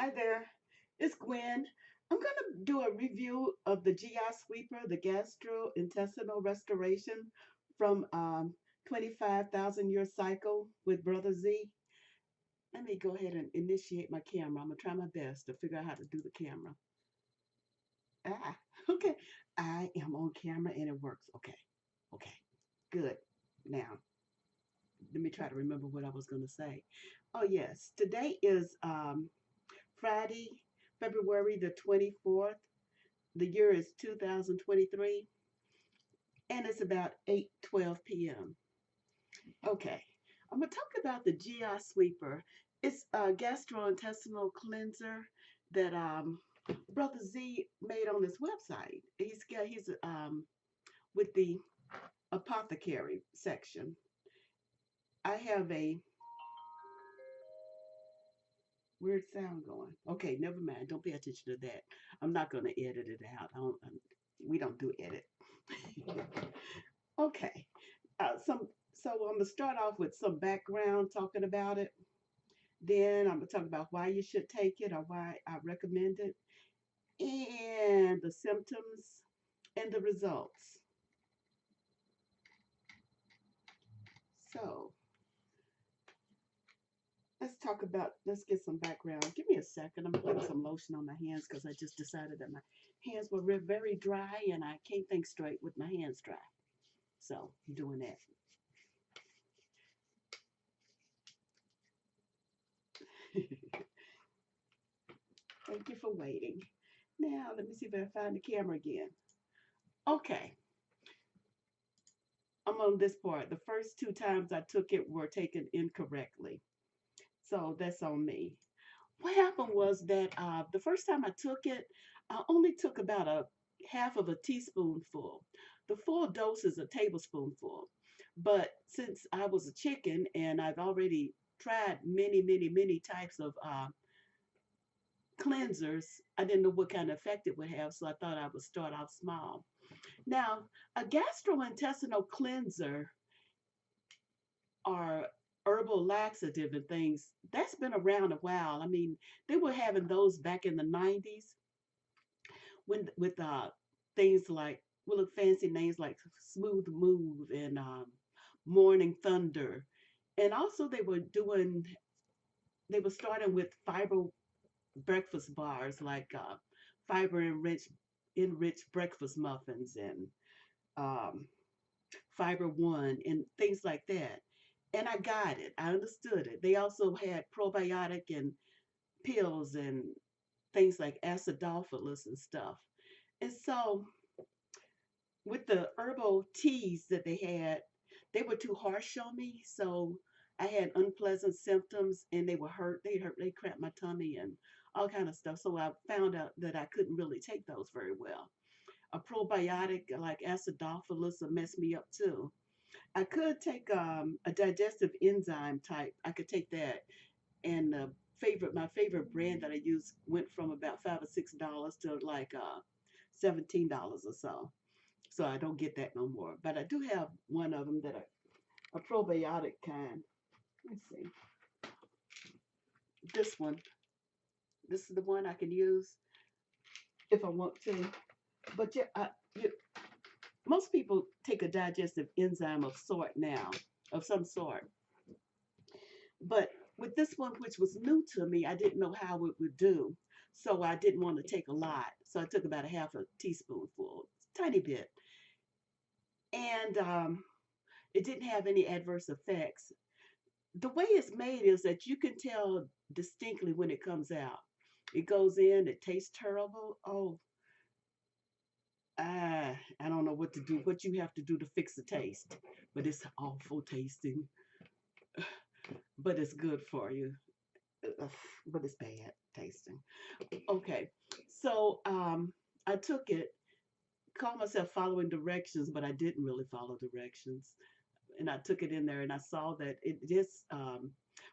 Hi there, it's Gwen. I'm going to do a review of the GI Sweeper, the Gastro-Intestinal Restoration from 25,000 Year Cycle with Brother Z. Let me go ahead and initiate my camera. I'm going to try my best to figure out how to do the camera. Ah, okay. I am on camera and it works. Okay, okay, good. Now, let me try to remember what I was going to say. Oh, yes, today is Friday, February the 24th. The year is 2023, and it's about 8:12 p.m. Okay, I'm going to talk about the GI Sweeper. It's a gastrointestinal cleanser that Brother Z made on his website. He's with the apothecary section. I have a weird sound going. Okay, never mind. Don't pay attention to that. I'm not going to edit it out. We don't do edit. Okay. So I'm gonna start off with some background talking about it. Then I'm gonna talk about why you should take it or why I recommend it, and the symptoms and the results. So let's get some background. Give me a second. I'm putting some lotion on my hands because I just decided that my hands were very dry and I can't think straight with my hands dry. So I'm doing that. Thank you for waiting. Now let me see if I find the camera again. Okay, I'm on this part. The first two times I took it were taken incorrectly. So that's on me. What happened was that the first time I took it, I only took about a half of a teaspoonful. The full dose is a tablespoonful. But since I was a chicken and I've already tried many types of cleansers, I didn't know what kind of effect it would have, so I thought I would start off small. Now, a gastrointestinal cleanser or herbal laxative and things, that's been around a while. I mean, they were having those back in the 90s when with things like look fancy names like Smooth Move and Morning Thunder. And also they were starting with fiber breakfast bars like fiber enriched breakfast muffins and um, Fiber One and things like that. And I got it. I understood it. They also had probiotic and pills and things like acidophilus and stuff. And so with the herbal teas that they had, they were too harsh on me. So I had unpleasant symptoms and they cramped my tummy and all kind of stuff. So I found out that I couldn't really take those very well. A probiotic like acidophilus will mess me up too. I could take a digestive enzyme type. I could take that, and my favorite brand that I use went from about $5 or $6 to like $17 or so. So I don't get that no more. But I do have one of them that a probiotic kind. Let's see. This one. This is the one I can use if I want to. But most people take a digestive enzyme of some sort. But with this one, which was new to me, I didn't know how it would do. So I didn't want to take a lot. So I took about a half a teaspoonful, tiny bit. And it didn't have any adverse effects. The way it's made is that you can tell distinctly when it comes out. It goes in, it tastes terrible. Oh, I don't know what to do, what you have to do to fix the taste. But it's awful tasting, but it's good for you. Ugh, but it's bad tasting. Okay, so I took it, called myself following directions, but I didn't really follow directions. And I took it in there, and I saw that it just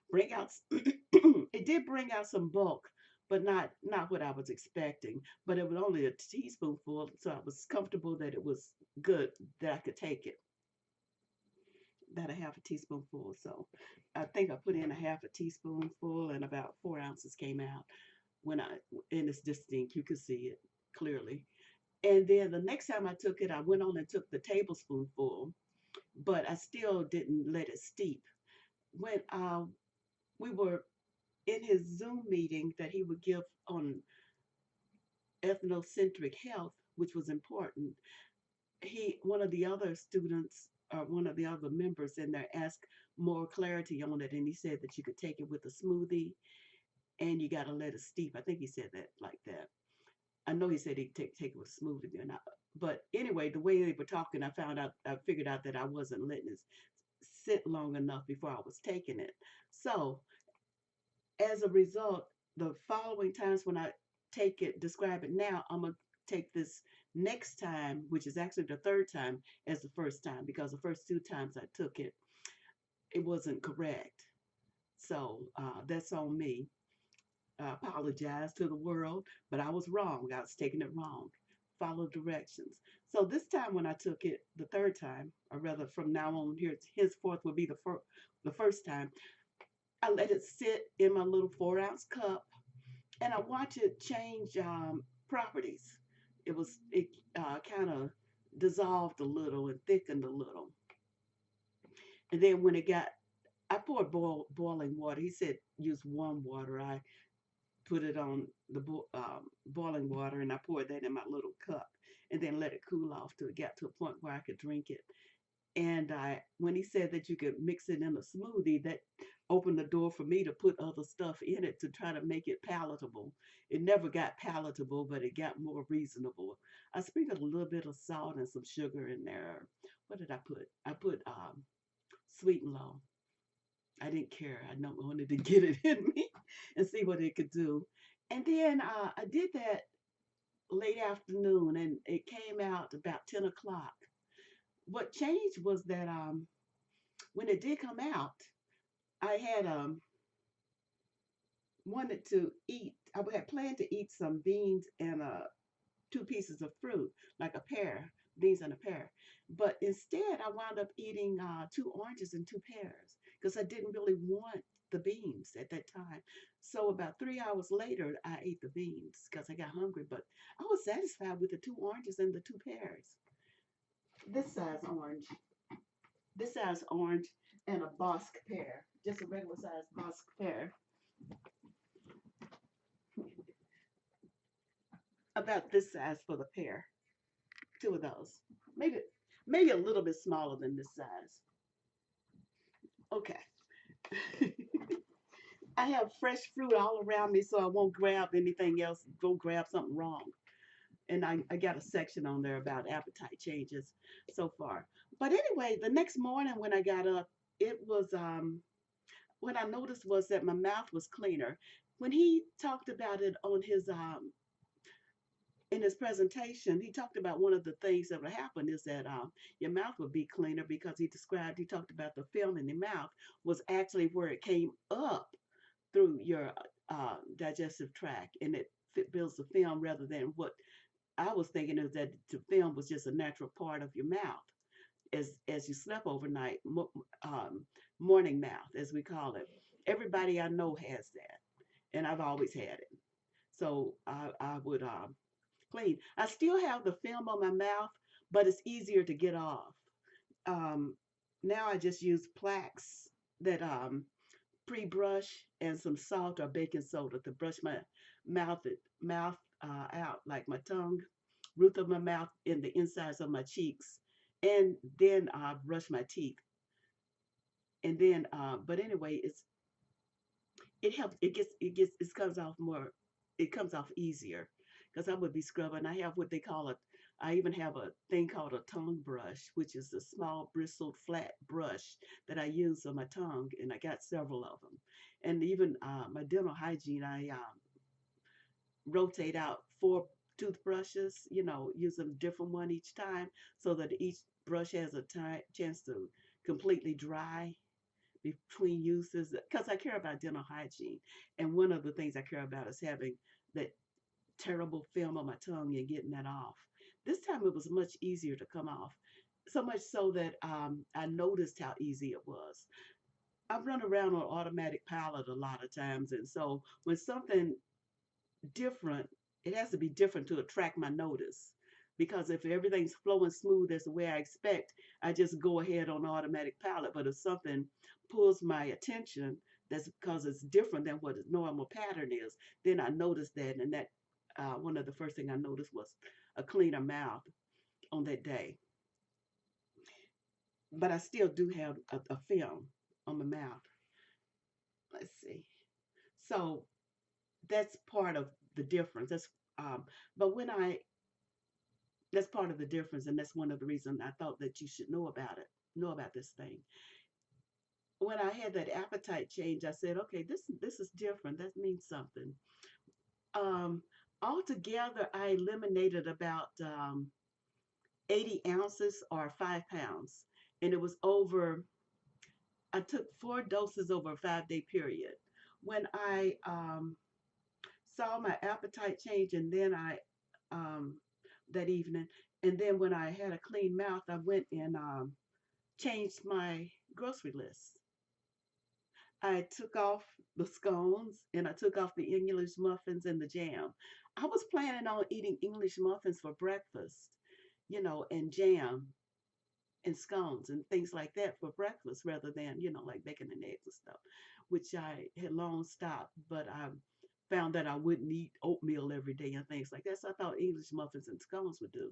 bring out. It did bring out some bulk, but not what I was expecting. But it was only a teaspoonful, so I was comfortable that it was good that I could take it. That a half a teaspoonful. So I think I put in a half a teaspoonful, and about 4 ounces came out. when I, and it's distinct. You can see it clearly. And then the next time I took it, I went on and took the tablespoonful, but I still didn't let it steep. When we were in his Zoom meeting that he would give on ethnocentric health, which was important, one of the other students or one of the other members in there asked more clarity on it, and he said that you could take it with a smoothie and you got to let it steep. I think he said that like that. I know he said he'd take it with a smoothie, but anyway, the way they were talking, I figured out that I wasn't letting it sit long enough before I was taking it. So as a result, the following times when I describe it now, I'm gonna take this next time, which is actually the third time, as the first time because the first two times I took it, it wasn't correct. So that's on me. I apologize to the world, but I was wrong. I was taking it wrong. Follow directions. So this time when I took it the third time, or rather from now on here, henceforth will be the first time, I let it sit in my little 4 ounce cup and I watched it change properties. It kind of dissolved a little and thickened a little. And then when it got, I poured boiling water. He said use warm water. I put it on the boiling water and I poured that in my little cup and then let it cool off till it got to a point where I could drink it. And when he said that you could mix it in a smoothie, that opened the door for me to put other stuff in it to try to make it palatable. It never got palatable, but it got more reasonable. I sprinkled a little bit of salt and some sugar in there. What did I put? I put sweet and low. I didn't care. I wanted to get it in me and see what it could do. And then I did that late afternoon, and it came out about 10 o'clock. What changed was that when it did come out, I had wanted to eat. I had planned to eat some beans and two pieces of fruit, like a pear, beans and a pear. But instead, I wound up eating two oranges and two pears because I didn't really want the beans at that time. So about 3 hours later, I ate the beans because I got hungry. But I was satisfied with the two oranges and the two pears. This size orange, this size orange, and a Bosque pear, just a regular size Bosque pear. About this size for the pear. Two of those. Maybe maybe a little bit smaller than this size. Okay. I have fresh fruit all around me so I won't grab anything else, go grab something wrong. And I got a section on there about appetite changes so far. But anyway, the next morning when I got up, it was what I noticed was that my mouth was cleaner. When he talked about it on his in his presentation, he talked about one of the things that would happen is that your mouth would be cleaner because he talked about the film in the mouth was actually where it came up through your digestive tract and it builds the film rather than what I was thinking is that the film was just a natural part of your mouth as you slept overnight, morning mouth, as we call it. Everybody I know has that, and I've always had it. So I would clean. I still have the film on my mouth, but it's easier to get off. Um, Now I just use plaques that pre-brush and some salt or baking soda to brush my mouth out, like my tongue, roof of my mouth, and the insides of my cheeks, and then brush my teeth. And then, but anyway, it helps. It comes off more. It comes off easier because I would be scrubbing. I have what they call a. I even have a thing called a tongue brush, which is a small bristled flat brush that I use on my tongue, and I got several of them. And even my dental hygiene, I rotate out four toothbrushes. Use a different one each time so that each brush has a chance to completely dry between uses because I care about dental hygiene. And one of the things I care about is having that terrible film on my tongue and getting that off. This time it was much easier to come off. So much so that I noticed how easy it was. I've run around on automatic pilot a lot of times. And so when something different. It has to be different to attract my notice. Because if everything's flowing smooth as the way I expect, I just go ahead on automatic pilot. But if something pulls my attention, that's because it's different than what a normal pattern is, then I notice that. And that one of the first thing I noticed was a cleaner mouth on that day. But I still do have a film on my mouth. Let's see. So that's part of the difference. Um, but when I that's part of the difference, and that's one of the reasons I thought that you should know about it, know about this thing. When I had that appetite change, I said, okay, this is different. That means something. Um, Altogether, I eliminated about 80 ounces or 5 pounds, and it was over. I took 4 doses over a 5 day period. When I saw my appetite change, and then I um, that evening, and then when I had a clean mouth, I went and changed my grocery list. I took off the scones and I took off the English muffins and the jam. I was planning on eating English muffins for breakfast, and jam and scones and things like that for breakfast rather than, like bacon and eggs and stuff, which I had long stopped. But I found that I wouldn't eat oatmeal every day and things like that. So I thought English muffins and scones would do.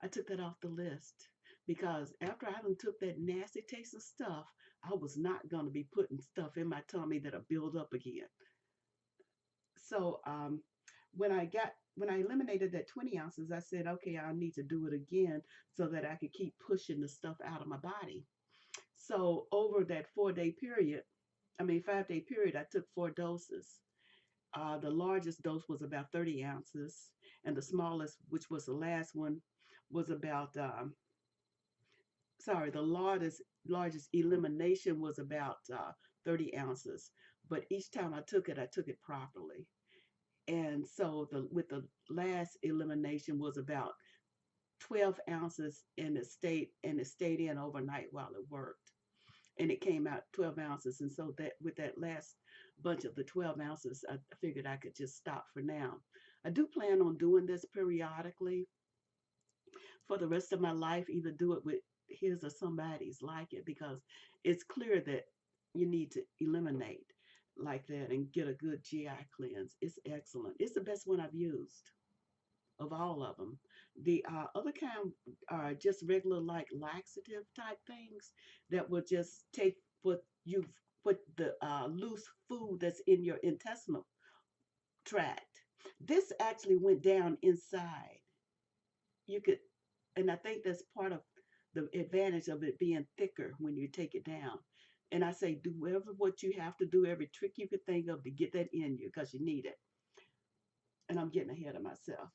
I took that off the list because after I done took that nasty taste of stuff, I was not going to be putting stuff in my tummy that'll build up again. So when I eliminated that 20 ounces, I said, okay, I need to do it again so that I could keep pushing the stuff out of my body. So over that 4 day period, I mean 5 day period, I took 4 doses. The largest dose was about 30 ounces, and the smallest, which was the last one, was about sorry, the largest elimination was about 30 ounces. But each time I took it properly. And so with the last elimination was about 12 ounces, and it stayed in overnight while it worked. And it came out 12 ounces. And so that with that last bunch of the 12 ounces, I figured I could just stop for now. I do plan on doing this periodically for the rest of my life, either do it with his or somebody's like it, because it's clear that you need to eliminate like that and get a good GI cleanse. It's excellent. It's the best one I've used of all of them. The other kind are just regular like laxative type things that will just take what the loose food that's in your intestinal tract. This actually went down inside. You could, and I think that's part of the advantage of it being thicker when you take it down. And I say, do whatever what you have to do, every trick you could think of to get that in you because you need it. And I'm getting ahead of myself.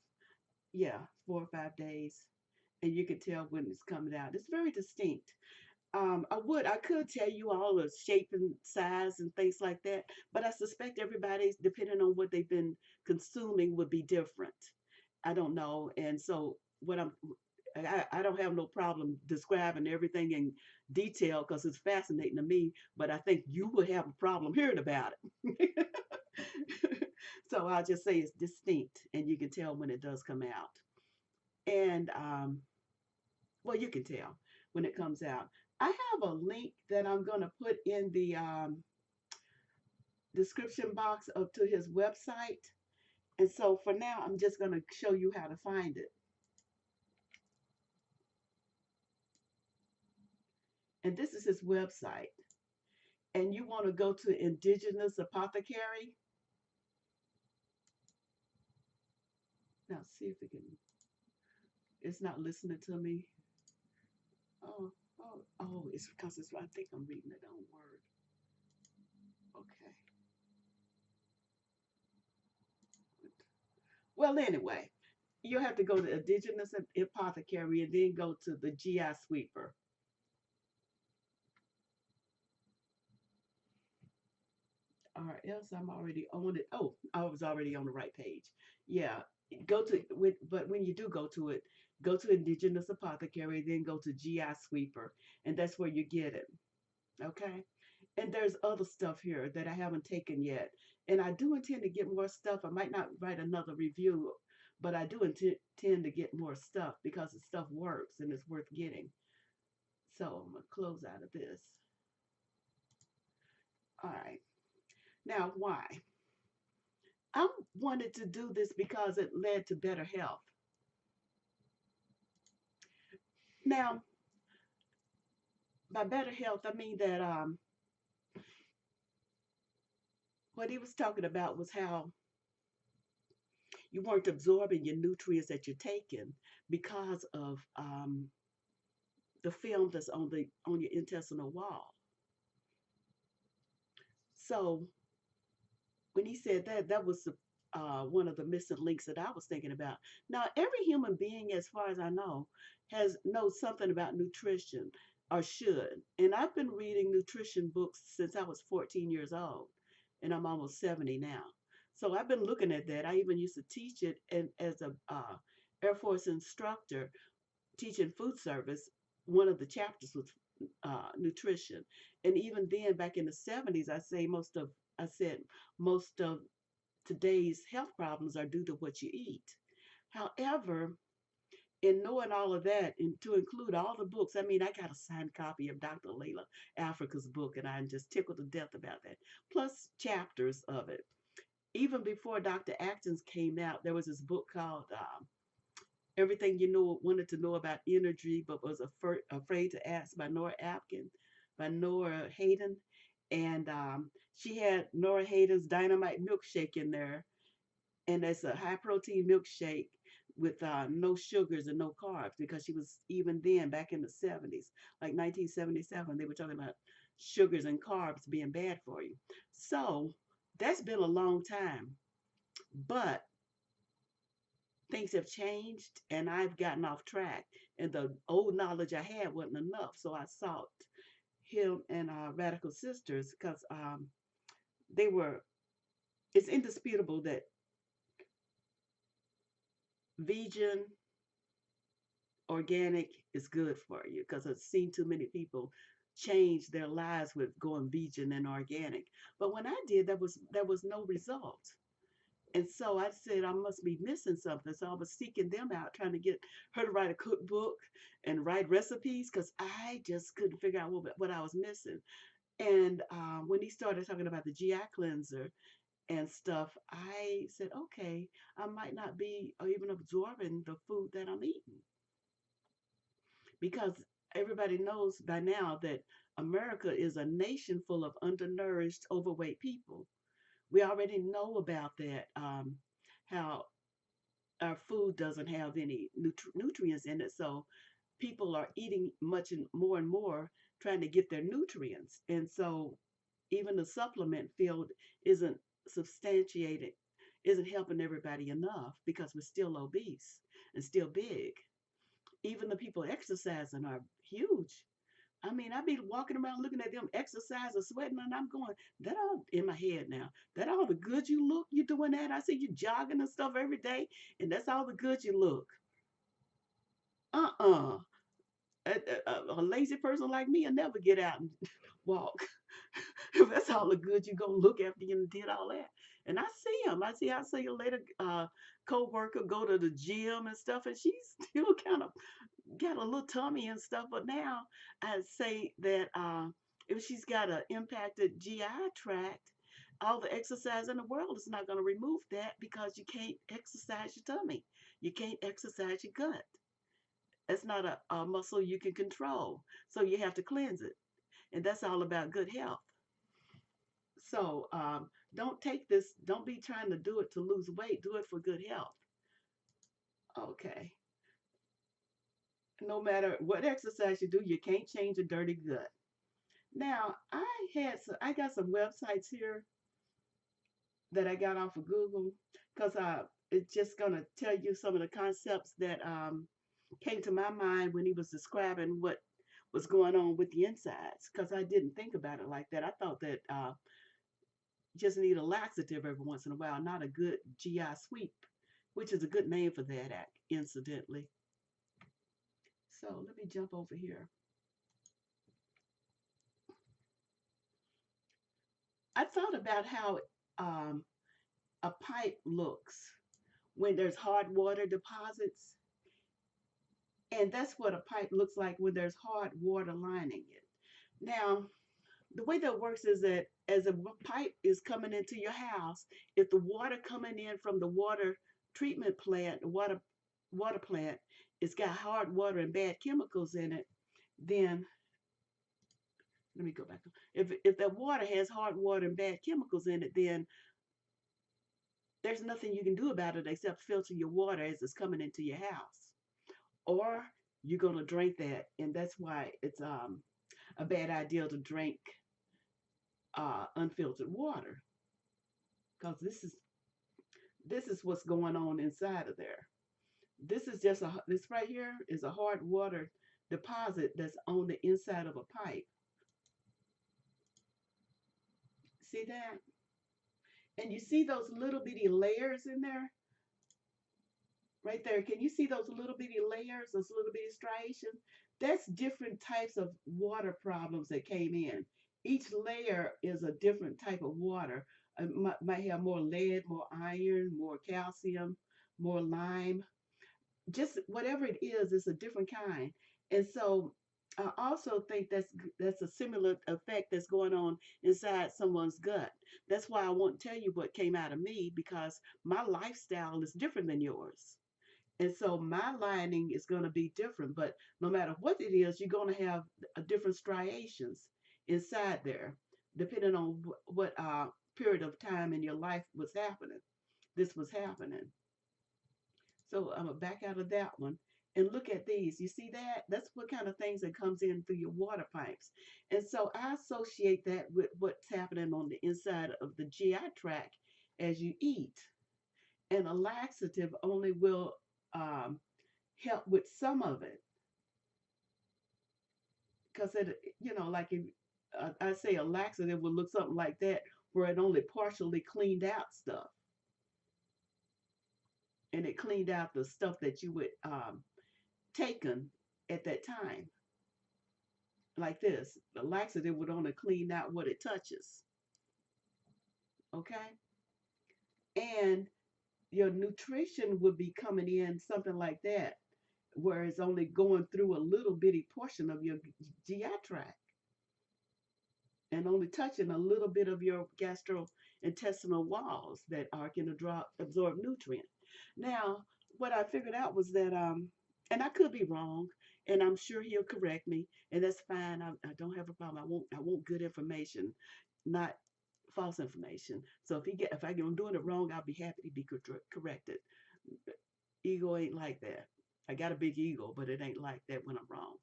Yeah, 4 or 5 days, and you can tell when it's coming out. It's very distinct. I could tell you all the shape and size and things like that, but I suspect everybody's, depending on what they've been consuming, would be different. I don't know, and so I don't have no problem describing everything in detail because it's fascinating to me, but I think you would have a problem hearing about it. So I'll just say it's distinct, and you can tell when it does come out. And well, you can tell when it comes out. I have a link that I'm going to put in the description box up to his website. And so for now, I'm just going to show you how to find it. And this is his website. And you want to go to Indigenous Apothecary. Now, see if it can, it's not listening to me. Oh, it's because I think I'm reading it on Word. Okay. Well, anyway, you have to go to Indigenous Apothecary and then go to the GI Sweeper. Or else I'm already on it. Oh, I was already on the right page. Yeah, but when you do go to it, go to Indigenous Apothecary, then go to GI Sweeper, and that's where you get it. Okay. And there's other stuff here that I haven't taken yet. And I do intend to get more stuff. I might not write another review, but I do intend to get more stuff because the stuff works and it's worth getting. So I'm going to close out of this. All right. Now, why? I wanted to do this because it led to better health. Now, by better health, I mean that what he was talking about was how you weren't absorbing your nutrients that you're taking because of the film that's on your intestinal wall. So when he said that, that was one of the missing links that I was thinking about. Now, every human being, as far as I know, has knows something about nutrition or should. And I've been reading nutrition books since I was 14 years old, and I'm almost 70 now. So I've been looking at that. I even used to teach it, and as a Air Force instructor teaching food service, one of the chapters was nutrition. And even then, back in the 70s, I said most of today's health problems are due to what you eat. However, in knowing all of that, and to include all the books, I mean, I got a signed copy of Dr. Layla Africa's book, and I'm just tickled to death about that, plus chapters of it. Even before Dr. Acton's came out, there was this book called Everything You Know Wanted to Know About Energy, but was afraid to ask by Nora Hayden. And she had Nora Hayden's Dynamite Milkshake in there, and it's a high protein milkshake with no sugars and no carbs, because she was, even then back in the 70s, like 1977, they were talking about sugars and carbs being bad for you. So that's been a long time, but things have changed and I've gotten off track, and the old knowledge I had wasn't enough, so I sought him and Radical Sisters, because they were it's indisputable that vegan organic is good for you, because I've seen too many people change their lives with going vegan and organic. But when I did, there was no result. And so I said I must be missing something. So I was seeking them out, trying to get her to write a cookbook and write recipes, because I just couldn't figure out what I was missing. And when he started talking about the GI cleanser and stuff, I said, okay, I might not be even absorbing the food that I'm eating, because everybody knows by now that America is a nation full of undernourished, overweight people. We already know about that, how our food doesn't have any nutrients in it. So people are eating much and more trying to get their nutrients. And so even the supplement field isn't substantiated, isn't helping everybody enough, because we're still obese and still big. Even the people exercising are huge. I mean, I be walking around looking at them exercising, sweating, and I'm going, that all in my head now. That all the good you look, you doing that. I see you jogging and stuff every day, and that's all the good you look. Uh-uh. A lazy person like me will never get out and walk. If that's all the good you gonna look after you did all that. And I see them. I see a later co-worker go to the gym and stuff, and she's still kind of got a little tummy and stuff. But now I'd say that if she's got an impacted GI tract, all the exercise in the world is not going to remove that, because you can't exercise your tummy. You can't exercise your gut. That's not a muscle you can control. So you have to cleanse it. And that's all about good health. So don't take this, don't be trying to do it to lose weight. Do it for good health. Okay. No matter what exercise you do, you can't change a dirty gut. Now, I got some websites here that I got off of Google, because it's just gonna tell you some of the concepts that came to my mind when he was describing what was going on with the insides. Because I didn't think about it like that. I thought that just need a laxative every once in a while, not a good GI sweep, which is a good name for that act, incidentally. So let me jump over here. I thought about how um, a pipe looks when there's hard water deposits. And that's what a pipe looks like when there's hard water lining it. Now, the way that works is that as a pipe is coming into your house, if the water coming in from the water treatment plant, the water plant, it's got hard water and bad chemicals in it, then let me go back. If that water has hard water and bad chemicals in it, then there's nothing you can do about it except filter your water as it's coming into your house. Or you're gonna drink that, and that's why it's a bad idea to drink unfiltered water, because this is what's going on inside of there. This right here is a hard water deposit that's on the inside of a pipe. See that? And you see those little bitty layers in there? Right there. Can you see those little bitty layers, those little bitty striations? That's different types of water problems that came in. Each layer is a different type of water. It might have more lead, more iron, more calcium, more lime. Just whatever it is, it's a different kind. And so I also think that's a similar effect that's going on inside someone's gut. That's why I won't tell you what came out of me, because my lifestyle is different than yours. And so my lining is going to be different, but no matter what it is, you're going to have a different striations inside there, depending on what period of time in your life was happening. This was happening. So I'm gonna back out of that one and look at these. You see that? That's what kind of things that comes in through your water pipes. And so I associate that with what's happening on the inside of the GI tract as you eat. And a laxative only will um, help with some of it, because like if I say a laxative would look something like that, where it only partially cleaned out stuff, and it cleaned out the stuff that you would taken at that time. Like this, the laxative would only clean out what it touches. Okay, and your nutrition would be coming in something like that, where it's only going through a little bitty portion of your GI tract and only touching a little bit of your gastrointestinal walls that are going to absorb nutrients. Now, what I figured out was that, and I could be wrong, and I'm sure he'll correct me, and that's fine. I don't have a problem. I want good information, not false information. So if I'm doing it wrong, I'll be happy to be corrected. Ego ain't like that. I got a big ego, but it ain't like that when I'm wrong.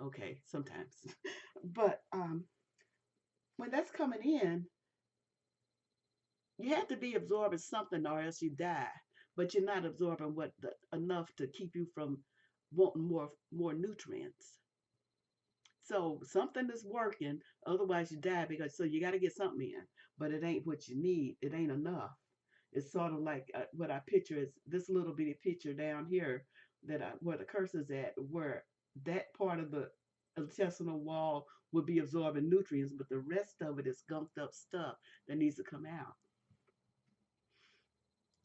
Okay, sometimes. But when that's coming in, you have to be absorbing something or else you die. But you're not absorbing enough to keep you from wanting more nutrients. So something is working, otherwise you die, because so you got to get something in, but it ain't what you need. It ain't enough. It's sort of like what I picture is this little bitty picture down here where the cursor's at, where that part of the intestinal wall would be absorbing nutrients, but the rest of it is gunked up stuff that needs to come out.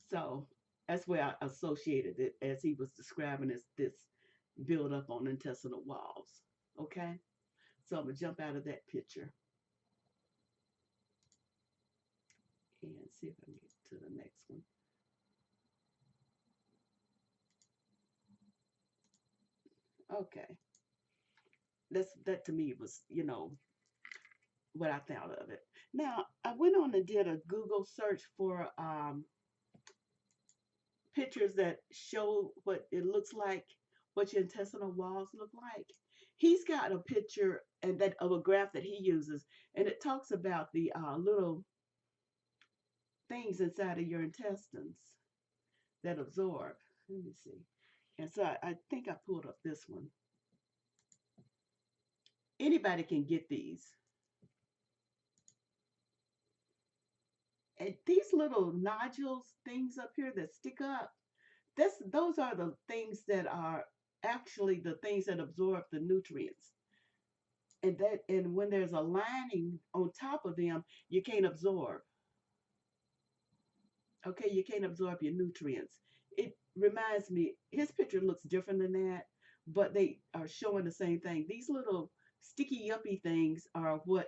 So that's where I associated it as he was describing this build up on intestinal walls. Okay, so I'm gonna jump out of that picture and see if I can get to the next one. Okay, that to me was what I thought of it. Now I went on and did a Google search for pictures that show what it looks like, what your intestinal walls look like. He's got a picture and that of a graph that he uses, and it talks about the little things inside of your intestines that absorb. Let me see. And so I think I pulled up this one. Anybody can get these. And these little nodules, things up here that stick up, those are the things that are actually the things that absorb the nutrients. And when there's a lining on top of them, you can't absorb. Okay, you can't absorb your nutrients. It reminds me, his picture looks different than that, but they are showing the same thing. These little sticky yuppie things are what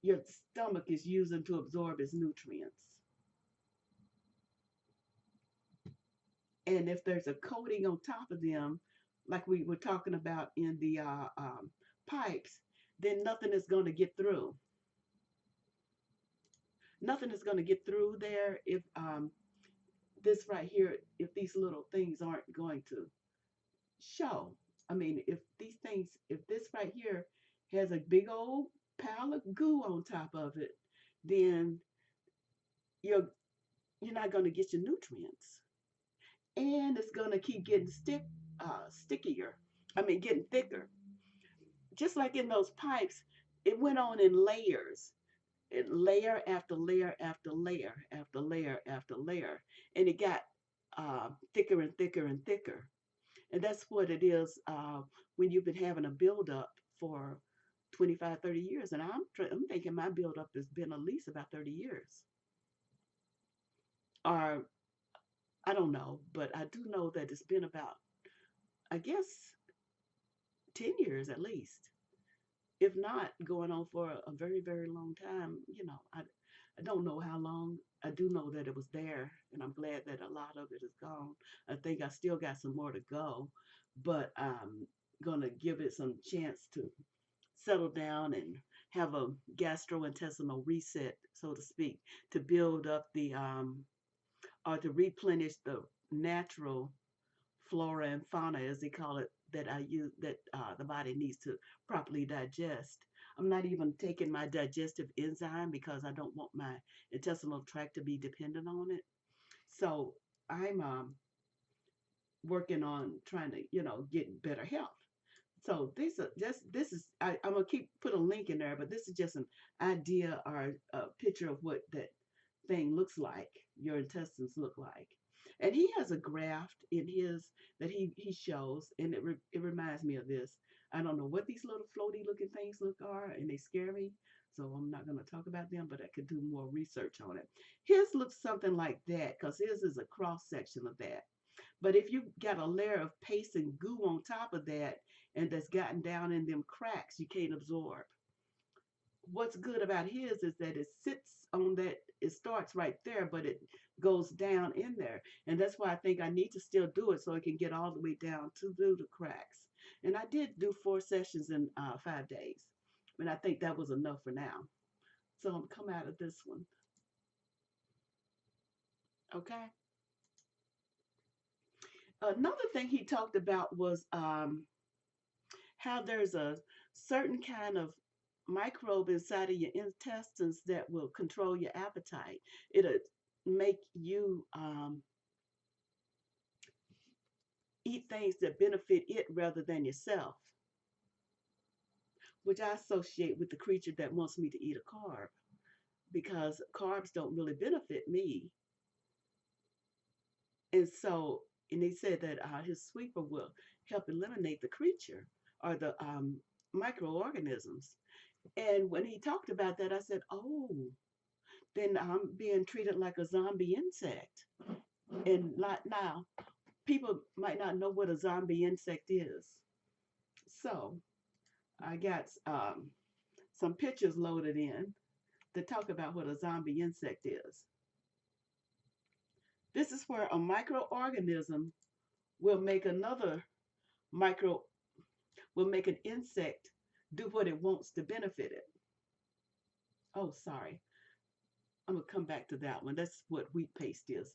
your stomach is using to absorb its nutrients. And if there's a coating on top of them, like we were talking about in the pipes, then nothing is going to get through. Nothing is going to get through there if this right here, if these little things aren't going to show. I mean, if these things, if this right here has a big old pile of goo on top of it, then you're you're not going to get your nutrients, and it's going to keep getting stickier. I mean, getting thicker. Just like in those pipes, it went on in layers, layer after layer after layer after layer after layer, and it got thicker and thicker and thicker. And that's what it is when you've been having a buildup for 25, 30 years. And I'm thinking my buildup has been at least about 30 years. Or I don't know, but I do know that it's been about, I guess, 10 years at least. If not going on for a very, very long time. I don't know how long. I do know that it was there, and I'm glad that a lot of it is gone. I think I still got some more to go, but I'm gonna give it some chance to settle down and have a gastrointestinal reset, so to speak, to build up the or to replenish the natural flora and fauna, as they call it, that I use that the body needs to properly digest. I'm not even taking my digestive enzyme because I don't want my intestinal tract to be dependent on it. So I'm working on trying to, get better health. So this is I'm gonna keep put a link in there, but this is just an idea or a picture of what that thing looks like, your intestines look like. And he has a graph in his that he shows, and it reminds me of this. I don't know what these little floaty looking things look are, and they scare me. So I'm not going to talk about them, but I could do more research on it. His looks something like that because his is a cross section of that. But if you got a layer of paste and goo on top of that, and that's gotten down in them cracks, you can't absorb. What's good about his is that it sits on that, it starts right there, but it goes down in there. And that's why I think I need to still do it so it can get all the way down to the cracks. And I did do 4 sessions in 5 days. And I think that was enough for now. So I'm come out of this one. Okay. Another thing he talked about was how there's a certain kind of microbe inside of your intestines that will control your appetite. It'll make you eat things that benefit it rather than yourself, which I associate with the creature that wants me to eat a carb because carbs don't really benefit me. And so, and they said that his sweeper will help eliminate the creature or the microorganisms. And when he talked about that, I said, oh, then I'm being treated like a zombie insect. And not now, people might not know what a zombie insect is. So I got some pictures loaded in to talk about what a zombie insect is. This is where a microorganism will make another micro, will make an insect do what it wants to benefit it. Oh, sorry. I'm going to come back to that one. That's what wheat paste is.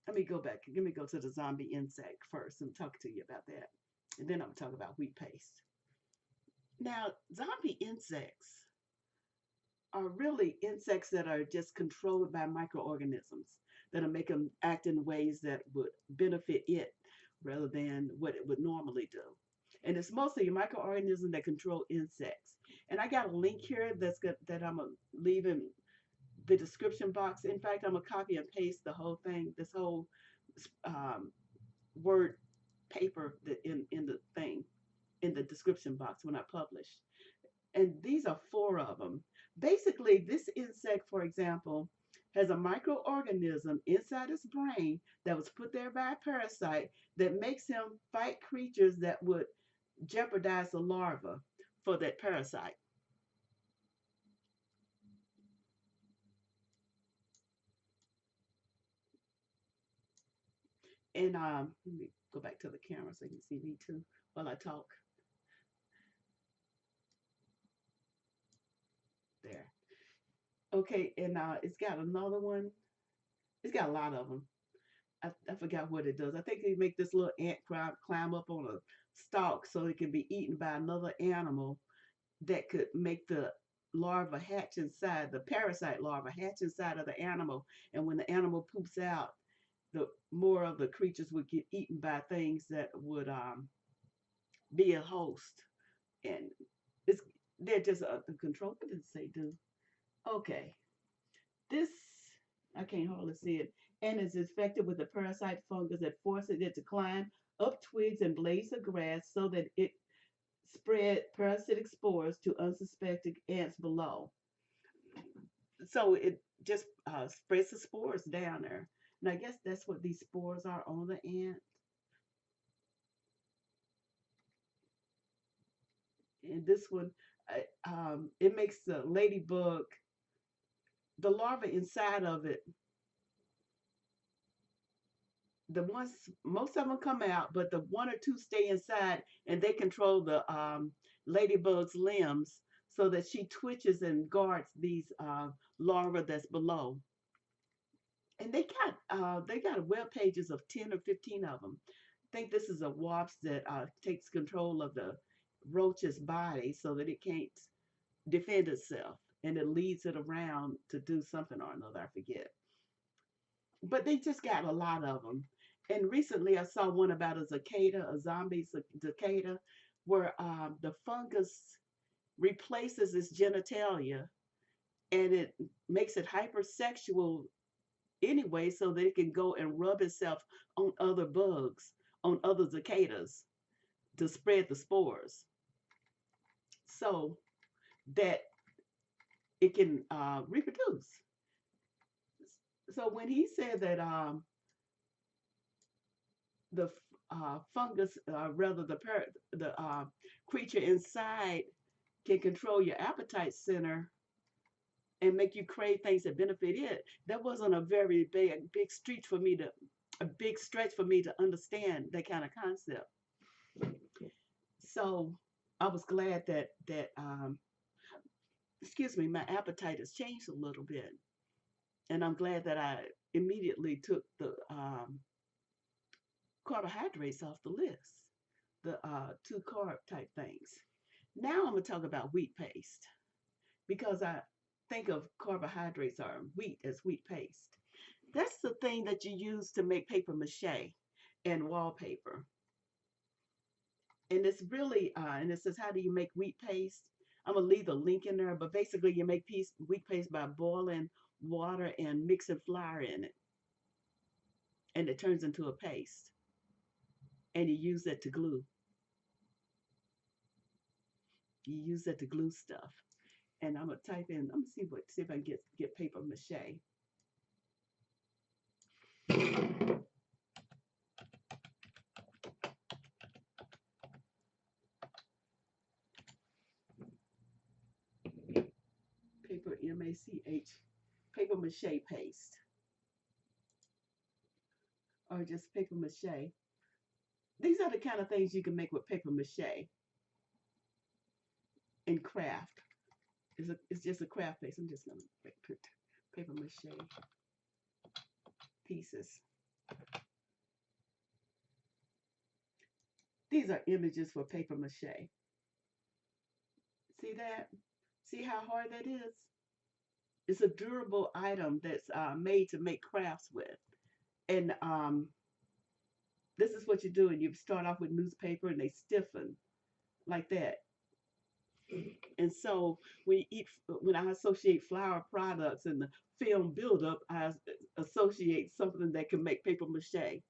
Let me go back. Let me go to the zombie insect first and talk to you about that. And then I'm going to talk about wheat paste. Now, zombie insects are really insects that are just controlled by microorganisms that'll make them act in ways that would benefit it rather than what it would normally do. And it's mostly microorganisms that control insects. And I got a link here that I'm gonna leave in the description box. In fact, I'm gonna copy and paste the whole thing, this whole um, word paper that in the thing in the description box when I publish. And these are 4 of them. Basically, this insect, for example, has a microorganism inside its brain that was put there by a parasite that makes him fight creatures that would jeopardize the larva for that parasite. And let me go back to the camera so you can see me too while I talk. There. Okay, and it's got another one. It's got a lot of them. I forgot what it does. I think they make this little ant climb up on a stalk so it can be eaten by another animal that could make the larva hatch inside, the parasite larva hatch inside of the animal. And when the animal poops out, the more of the creatures would get eaten by things that would be a host. And it's they're just a control. What did it say, do? Okay. This, I can't hardly see it, and is infected with a parasite fungus that forces it to climb up twigs and blades of grass so that it spread parasitic spores to unsuspecting ants below. So it just spreads the spores down there. And I guess that's what these spores are on the ant. And this one, it makes the ladybug, the larva inside of it, the ones, most of them come out, but the one or two stay inside, and they control the ladybug's limbs so that she twitches and guards these larvae that's below. And they got web pages of 10 or 15 of them. I think this is a wasp that takes control of the roach's body so that it can't defend itself, and it leads it around to do something or another. I forget, but they just got a lot of them. And recently, I saw one about a cicada, a zombie cicada, where the fungus replaces its genitalia, and it makes it hypersexual anyway, so that it can go and rub itself on other bugs, on other cicadas, to spread the spores, so that it can reproduce. So when he said that the fungus, rather the creature inside, can control your appetite center and make you crave things that benefit it. That wasn't a very big stretch for me to a big stretch for me to understand that kind of concept. So I was glad that excuse me, my appetite has changed a little bit, and I'm glad that I immediately took the carbohydrates off the list, the two carb type things. Now I'm gonna talk about wheat paste because I think of carbohydrates or wheat as wheat paste. That's the thing that you use to make paper mache and wallpaper. And it's really, and it says, how do you make wheat paste? I'm gonna leave the link in there, but basically you make wheat paste by boiling water and mixing flour in it, and it turns into a paste, and you use that to glue. You use that to glue stuff. And I'm gonna type in. I'm gonna see if I can get paper mache. Paper MACH, paper mache paste, or just paper mache. These are the kind of things you can make with paper mache and craft. It's just a craft paste. I'm just gonna put paper mache pieces. These are images for paper mache. See that? See how hard that is? It's a durable item that's made to make crafts with. And this is what you do. And you start off with newspaper and they stiffen like that. And so when I associate flour products and the film buildup, I associate something that can make paper mache.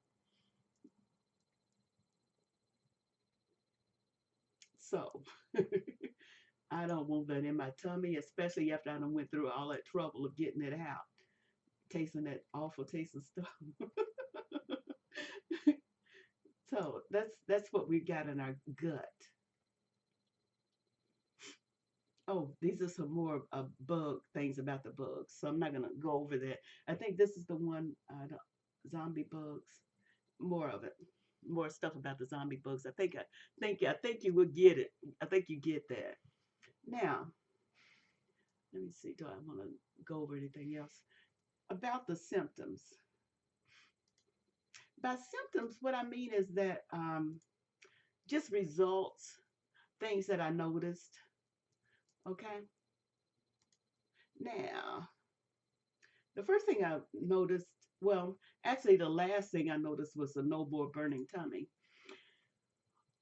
So I don't want that in my tummy, especially after I done went through all that trouble of getting it out. tasting that awful tasting stuff. So that's what we got in our gut. Oh, these are some more bug things about the bugs. So I'm not gonna go over that. I think this is the one, the zombie bugs. More of it, more stuff about the zombie bugs. I think you will get it. I think you get that. Now, let me see. Do I want to go over anything else about the symptoms? By symptoms, what I mean is that just results, things that I noticed. Okay. Now, the first thing I noticed, well, actually, the last thing I noticed was a no more burning tummy.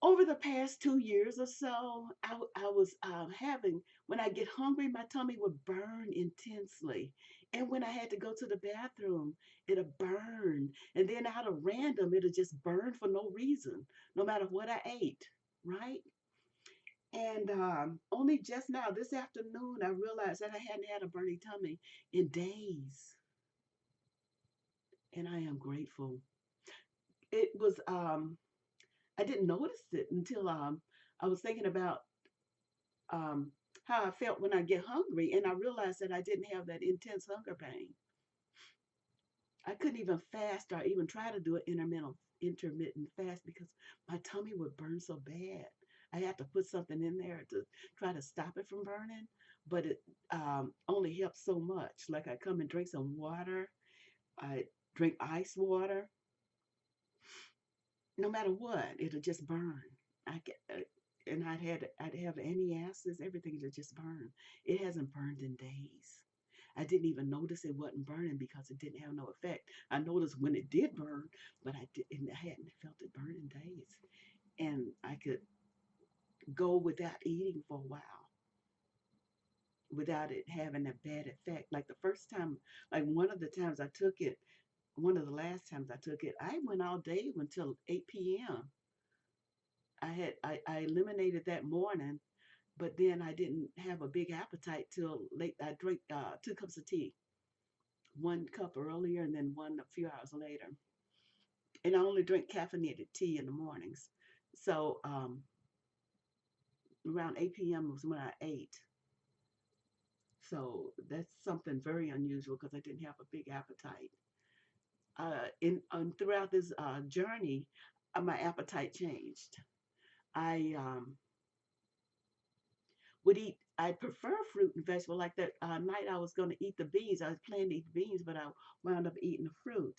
Over the past 2 years or so, I was having, when I get hungry, my tummy would burn intensely. And when I had to go to the bathroom, it'll burn. And then out of random, it'll just burn for no reason, no matter what I ate, right? And only just now, this afternoon, I realized that I hadn't had a burning tummy in days. And I am grateful. It was, I didn't notice it until I was thinking about um, how I felt when I get hungry, and I realized that I didn't have that intense hunger pain. I couldn't even fast or even try to do an intermittent fast because my tummy would burn so bad. I had to put something in there to try to stop it from burning, but it only helped so much. Like I come and drink some water, I drink ice water, no matter what, it'll just burn. I get, and I'd have antacids, everything to just burn. It hasn't burned in days. I didn't even notice it wasn't burning because it didn't have no effect. I noticed when it did burn, but I hadn't felt it burn in days. And I could go without eating for a while without it having a bad effect. Like the first time, like one of the times I took it, one of the last times I took it, I went all day until 8 p.m. I eliminated that morning, but then I didn't have a big appetite till late. I drank 2 cups of tea, 1 cup earlier and then one a few hours later. And I only drink caffeinated tea in the mornings. So around 8 p.m. was when I ate. So that's something very unusual because I didn't have a big appetite. In throughout this journey, my appetite changed. I would eat. I prefer fruit and vegetable. Like that night, I was going to eat the beans. I was planning to eat the beans, but I wound up eating the fruit.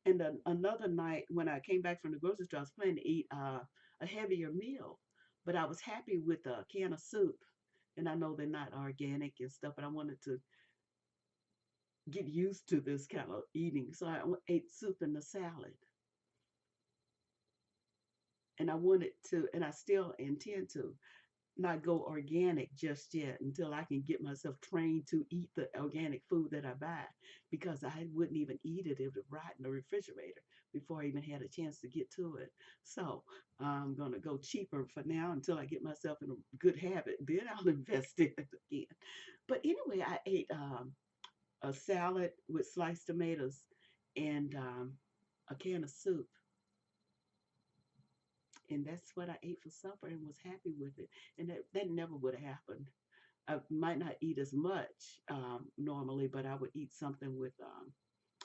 And then another night, when I came back from the grocery store, I was planning to eat a heavier meal, but I was happy with a can of soup. And I know they're not organic and stuff, but I wanted to get used to this kind of eating, so I ate soup and a salad. And I wanted to, and I still intend to not go organic just yet until I can get myself trained to eat the organic food that I buy because I wouldn't even eat it if it rot in the refrigerator before I even had a chance to get to it. So I'm going to go cheaper for now until I get myself in a good habit. Then I'll invest in it again. But anyway, I ate a salad with sliced tomatoes and a can of soup, and that's what I ate for supper and was happy with it. And that never would have happened. I might not eat as much normally, but I would eat something with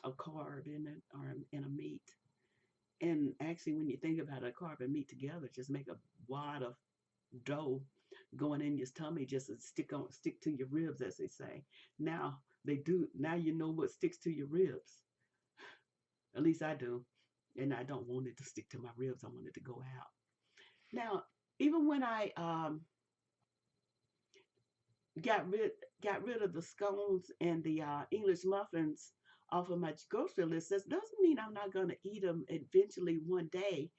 a carb in it or in a meat. And actually, when you think about it, a carb and meat together, just make a wad of dough going in your tummy just to stick to your ribs, as they say. Now they do. Now you know what sticks to your ribs. At least I do. And I don't want it to stick to my ribs. I want it to go out. Now, even when I got rid got rid of the scones and the English muffins off of my grocery list, that doesn't mean I'm not going to eat them eventually one day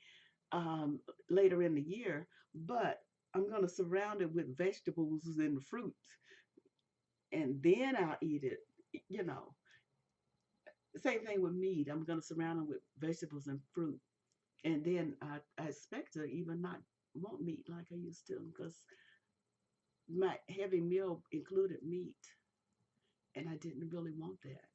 later in the year. But I'm going to surround it with vegetables and fruit, and then I'll eat it. You know, same thing with meat. I'm going to surround it with vegetables and fruit, and then I expect to even not want meat like I used to because my heavy meal included meat, and I didn't really want that.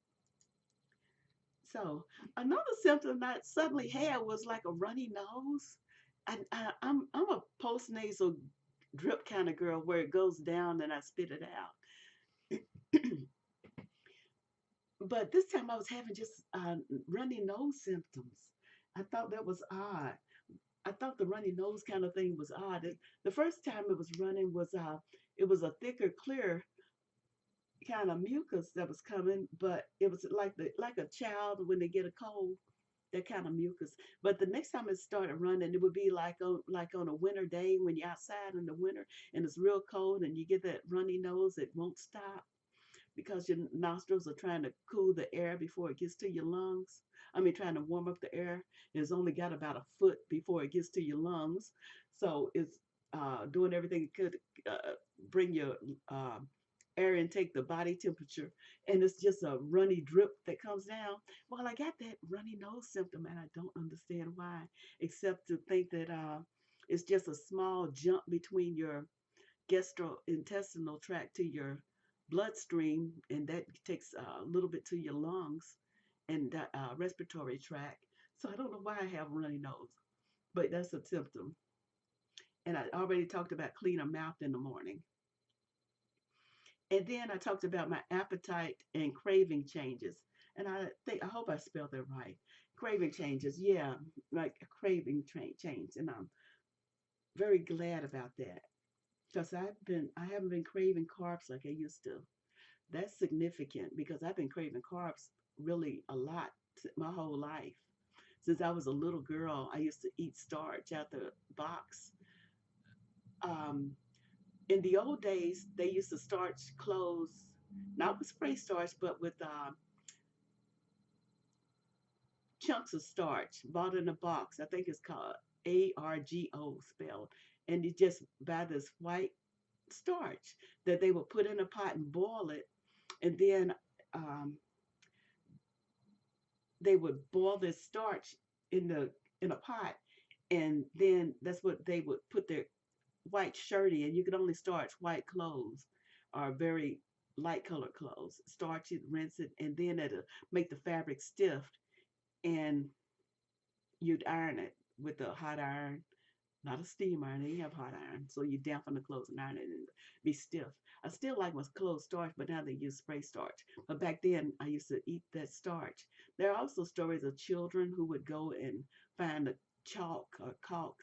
So another symptom I suddenly had was like a runny nose. I'm a postnasal drip kind of girl where it goes down and I spit it out. But this time I was having just runny nose symptoms. I thought that was odd. I thought the runny nose kind of thing was odd. The first time it was running was it was a thicker, clear kind of mucus that was coming, but it was like a child when they get a cold, that kind of mucus. But the next time it started running, it would be like on a winter day when you're outside in the winter and it's real cold and you get that runny nose. It won't stop because your nostrils are trying to cool the air before it gets to your lungs. I mean, trying to warm up the air. It's only got about a foot before it gets to your lungs. So it's doing everything it could bring your air intake, the body temperature, and it's just a runny drip that comes down. Well, I got that runny nose symptom, and I don't understand why, except to think that it's just a small jump between your gastrointestinal tract to your bloodstream, and that takes a little bit to your lungs and respiratory tract. So I don't know why I have runny nose, but that's a symptom. And I already talked about cleaner mouth in the morning. And then I talked about my appetite and craving changes. And I hope I spelled that right. Craving changes, yeah, like a craving change. And I'm very glad about that because I haven't been craving carbs like I used to. That's significant because I've been craving carbs really a lot my whole life. Since I was a little girl, I used to eat starch out the box. Um, in the old days, they used to starch clothes, not with spray starch, but with chunks of starch bought in a box. I think it's called ARGO spelled. And you just buy this white starch that they would put in a pot and boil it. And then um, they would boil this starch in the in a pot, and then that's what they would put their white shirt in. You could only starch white clothes or very light colored clothes. Starch it, rinse it, and then it'll make the fabric stiff, and you'd iron it with a hot iron, not a steam iron. They have hot iron, so you dampen the clothes and iron it and be stiff. I still like my clothes starch, but now they use spray starch. But back then, I used to eat that starch. There are also stories of children who would go and find the chalk or caulk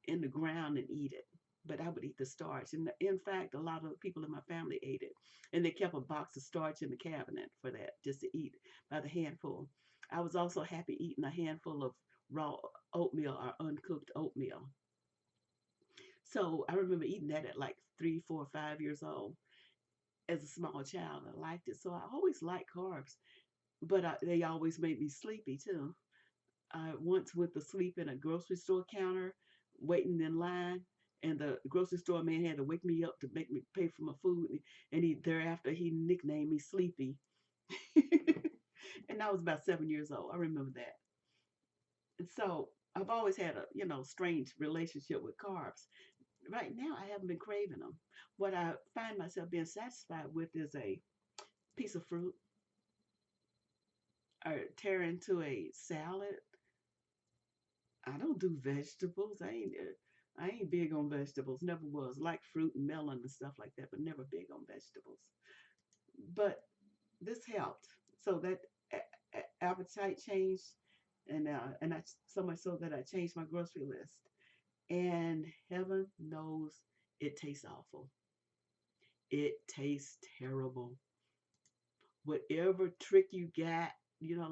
in the ground and eat it. But I would eat the starch. And in fact, a lot of people in my family ate it. And they kept a box of starch in the cabinet for that, just to eat by the handful. I was also happy eating a handful of raw oatmeal or uncooked oatmeal. So I remember eating that at like 3, 4, 5 years old as a small child. I liked it. So I always liked carbs, but they always made me sleepy too. I once went to sleep in a grocery store counter, waiting in line, and the grocery store man had to wake me up to make me pay for my food. And he thereafter he nicknamed me Sleepy, and I was about 7 years old. I remember that. And so I've always had a strange relationship with carbs. Right now I haven't been craving them. What I find myself being satisfied with is a piece of fruit or tear into a salad. I don't do vegetables. I ain't big on vegetables. Never was. Like fruit and melon and stuff like that, but never big on vegetables. But this helped. So that appetite changed, and I so much so that I changed my grocery list. And heaven knows it tastes awful. It tastes terrible. Whatever trick you got,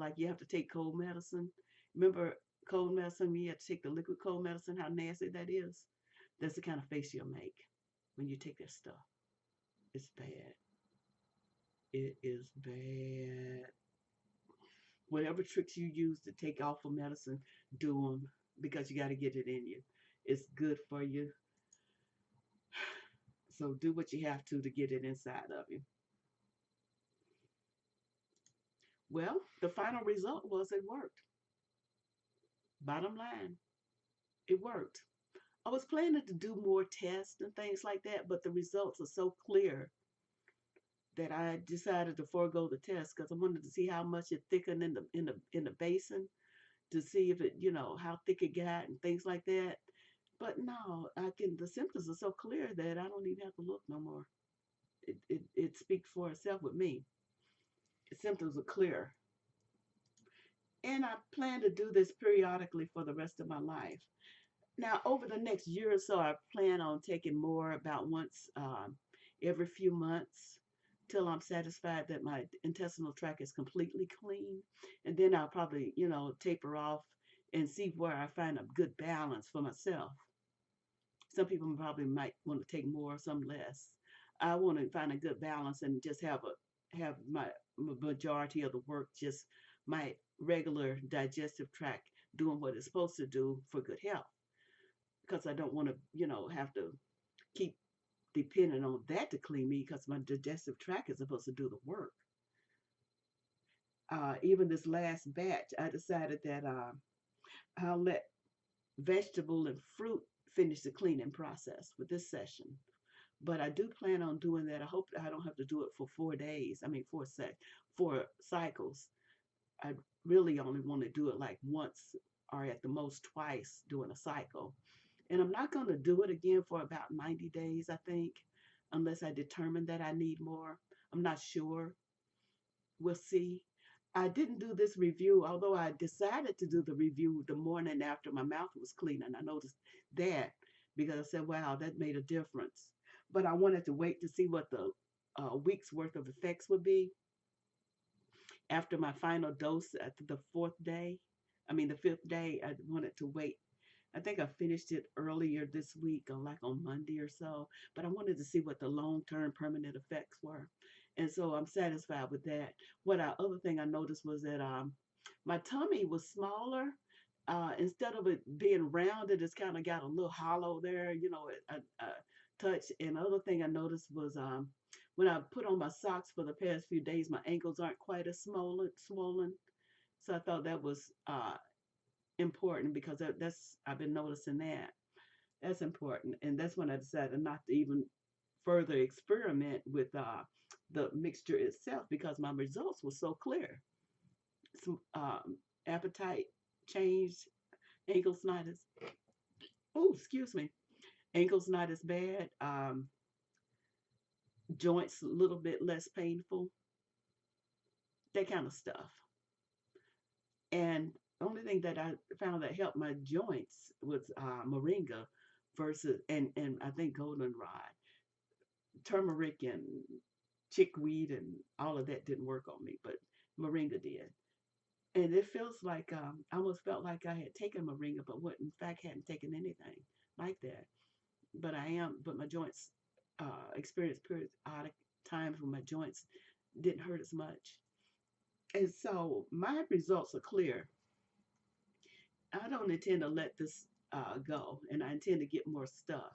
like you have to take cold medicine. Remember cold medicine? You have to take the liquid cold medicine, how nasty that is. That's the kind of face you'll make when you take that stuff. It's bad. It is bad. Whatever tricks you use to take awful medicine, do them because you got to get it in you. It's good for you. So do what you have to get it inside of you. Well, the final result was it worked. Bottom line, it worked. I was planning to do more tests and things like that, but the results are so clear that I decided to forego the test because I wanted to see how much it thickened in the basin to see if it, how thick it got and things like that. But no, the symptoms are so clear that I don't even have to look no more. It speaks for itself with me. The symptoms are clear. And I plan to do this periodically for the rest of my life. Now, over the next year or so, I plan on taking more about once every few months till I'm satisfied that my intestinal tract is completely clean. And then I'll probably, taper off and see where I find a good balance for myself. Some people probably might want to take more, some less. I want to find a good balance and just have my majority of the work just my regular digestive tract doing what it's supposed to do for good health. Because I don't want to, have to keep depending on that to clean me because my digestive tract is supposed to do the work. Even this last batch, I decided that I'll let vegetable and fruit finish the cleaning process with this session. But I do plan on doing that. I hope I don't have to do it for 4 days. I mean, 4 cycles. I really only want to do it like once or at the most twice during a cycle. And I'm not going to do it again for about 90 days, I think, unless I determine that I need more. I'm not sure. We'll see. I didn't do this review, although I decided to do the review the morning after my mouth was clean. And I noticed that because I said, wow, that made a difference. But I wanted to wait to see what the week's worth of effects would be after my final dose at the fourth day. I mean, the fifth day, I wanted to wait. I think I finished it earlier this week, or like on Monday or so, but I wanted to see what the long-term permanent effects were. And so I'm satisfied with that. Other thing I noticed was that my tummy was smaller. Instead of it being rounded, it's kind of got a little hollow there, a touch. And the other thing I noticed was when I put on my socks for the past few days, my ankles aren't quite as swollen. So I thought that was important because that's I've been noticing that. That's important, and that's when I decided not to even further experiment with the mixture itself because my results were so clear. Some appetite changed, ankles not as oh excuse me, ankles not as bad, joints a little bit less painful, that kind of stuff. And the only thing that I found that helped my joints was moringa versus and I think goldenrod, turmeric and chickweed and all of that didn't work on me, but moringa did. And it feels like I almost felt like I had taken moringa, but what in fact hadn't taken anything like that. But my joints experienced periodic times when my joints didn't hurt as much. And so my results are clear. I don't intend to let this go, and I intend to get more stuff.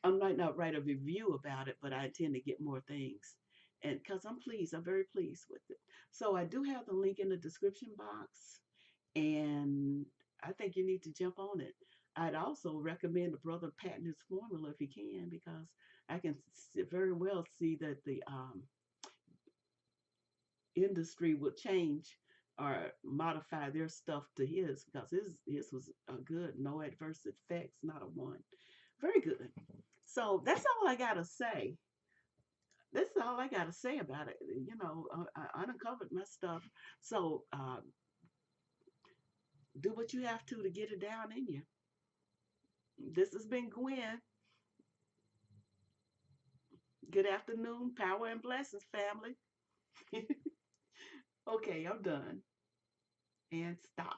I might not write a review about it, but I intend to get more things. And because I'm very pleased with it. So I do have the link in the description box, and I think you need to jump on it. I'd also recommend a brother patent his formula if he can, because I can very well see that the industry would change or modify their stuff to his because his was a good, no adverse effects, not a one. Very good. So that's all I gotta say. That's all I gotta say about it. I uncovered my stuff. So do what you have to get it down in you. This has been Gwen. Good afternoon, power and blessings, family. Okay, I'm done and stop.